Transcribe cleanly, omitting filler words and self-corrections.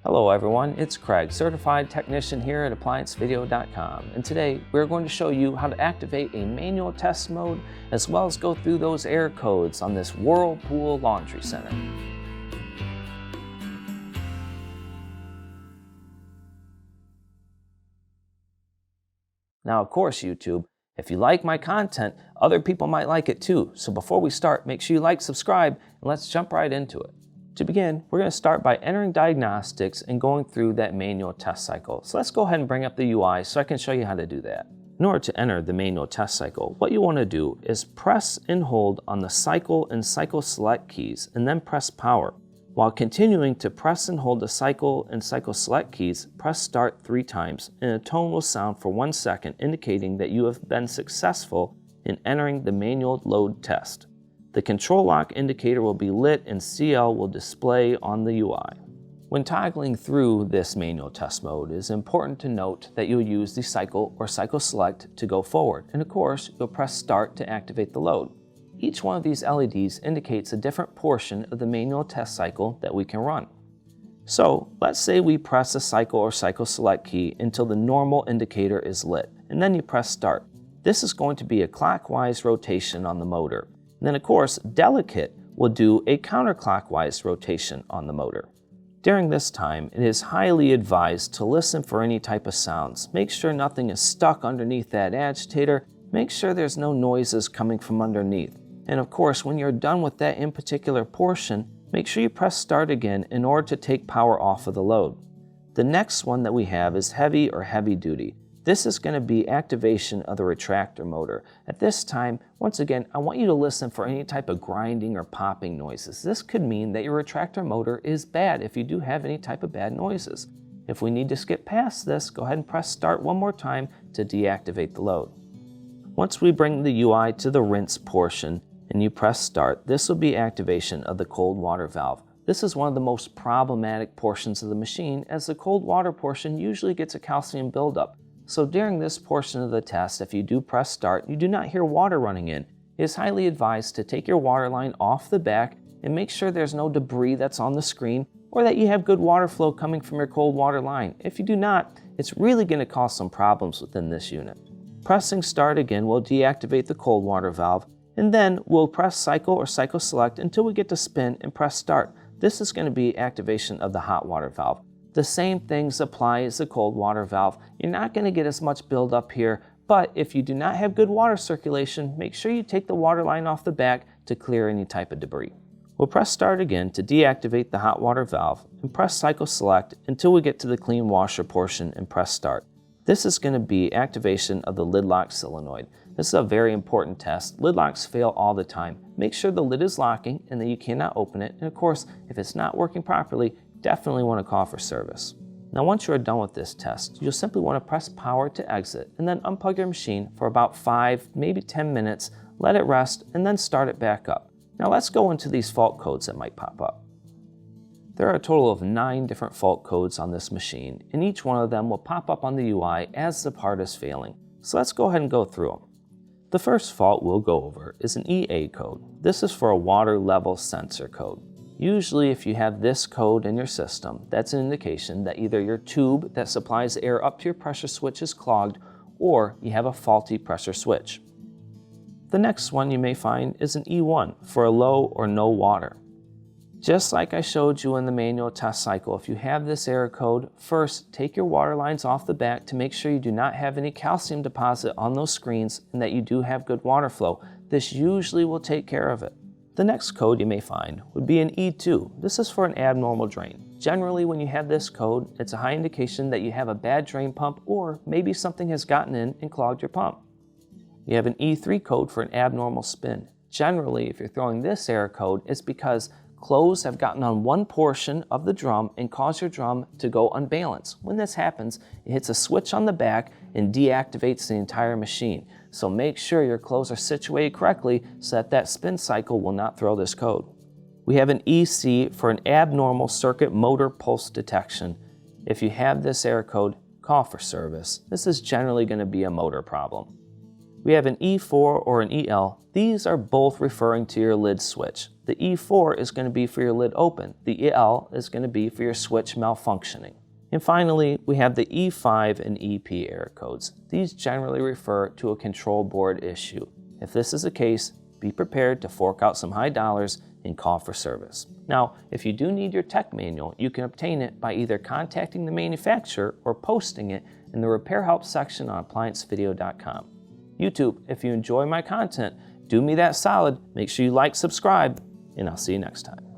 Hello everyone, it's Craig, certified technician here at ApplianceVideo.com, and today we're going to show you how to activate a manual test mode as well as go through those error codes on this Whirlpool laundry center. Now of course YouTube, if you like my content, other people might like it too, so before we start, make sure you like, subscribe, and let's jump right into it. To begin, we're going to start by entering Diagnostics and going through that manual test cycle. So let's go ahead and bring up the UI so I can show you how to do that. In order to enter the manual test cycle, what you want to do is press and hold on the cycle and cycle select keys and then press power. While continuing to press and hold the cycle and cycle select keys, press start 3 times and a tone will sound for 1 second indicating that you have been successful in entering the manual load test. The control lock indicator will be lit and CL will display on the UI. When toggling through this manual test mode, it is important to note that you'll use the cycle or cycle select to go forward, and of course, you'll press start to activate the load. Each one of these LEDs indicates a different portion of the manual test cycle that we can run. So, let's say we press the cycle or cycle select key until the normal indicator is lit, and then you press start. This is going to be a clockwise rotation on the motor. And then of course, delicate will do a counterclockwise rotation on the motor. During this time, it is highly advised to listen for any type of sounds. Make sure nothing is stuck underneath that agitator. Make sure there's no noises coming from underneath. And of course, when you're done with that in particular portion, make sure you press start again in order to take power off of the load. The next one that we have is heavy or heavy duty. This is going to be activation of the retractor motor. At this time, once again, I want you to listen for any type of grinding or popping noises. This could mean that your retractor motor is bad if you do have any type of bad noises. If we need to skip past this, go ahead and press start one more time to deactivate the load. Once we bring the UI to the rinse portion and you press start, this will be activation of the cold water valve. This is one of the most problematic portions of the machine as the cold water portion usually gets a calcium buildup. So during this portion of the test, if you do press start, you do not hear water running in. It is highly advised to take your water line off the back and make sure there's no debris that's on the screen or that you have good water flow coming from your cold water line. If you do not, it's really going to cause some problems within this unit. Pressing start again will deactivate the cold water valve, and then we'll press cycle or cycle select until we get to spin and press start. This is going to be activation of the hot water valve. The same things apply as the cold water valve. You're not going to get as much buildup here, but if you do not have good water circulation, make sure you take the water line off the back to clear any type of debris. We'll press start again to deactivate the hot water valve and press cycle select until we get to the clean washer portion and press start. This is going to be activation of the lid lock solenoid. This is a very important test. Lid locks fail all the time. Make sure the lid is locking and that you cannot open it. And of course, if it's not working properly, definitely want to call for service. Now once you are done with this test, you'll simply want to press power to exit and then unplug your machine for about 5, maybe 10 minutes, let it rest, and then start it back up. Now let's go into these fault codes that might pop up. There are a total of 9 different fault codes on this machine, and each one of them will pop up on the UI as the part is failing. So let's go ahead and go through them. The first fault we'll go over is an EA code. This is for a water level sensor code. Usually if you have this code in your system, that's an indication that either your tube that supplies air up to your pressure switch is clogged or you have a faulty pressure switch. The next one you may find is an E1 for a low or no water. Just like I showed you in the manual test cycle, if you have this error code, first take your water lines off the back to make sure you do not have any calcium deposit on those screens and that you do have good water flow. This usually will take care of it. The next code you may find would be an E2. This is for an abnormal drain. Generally, when you have this code, it's a high indication that you have a bad drain pump or maybe something has gotten in and clogged your pump. You have an E3 code for an abnormal spin. Generally, if you're throwing this error code, it's because clothes have gotten on one portion of the drum and caused your drum to go unbalanced. When this happens, it hits a switch on the back and deactivates the entire machine. So make sure your clothes are situated correctly so that that spin cycle will not throw this code. We have an EC for an abnormal circuit motor pulse detection. If you have this error code, call for service. This is generally going to be a motor problem. We have an E4 or an EL. These are both referring to your lid switch. The E4 is going to be for your lid open. The EL is going to be for your switch malfunctioning. And finally, we have the E5 and EP error codes. These generally refer to a control board issue. If this is the case, be prepared to fork out some high dollars and call for service. Now, if you do need your tech manual, you can obtain it by either contacting the manufacturer or posting it in the repair help section on ApplianceVideo.com. YouTube, if you enjoy my content, do me that solid, make sure you like, subscribe, and I'll see you next time.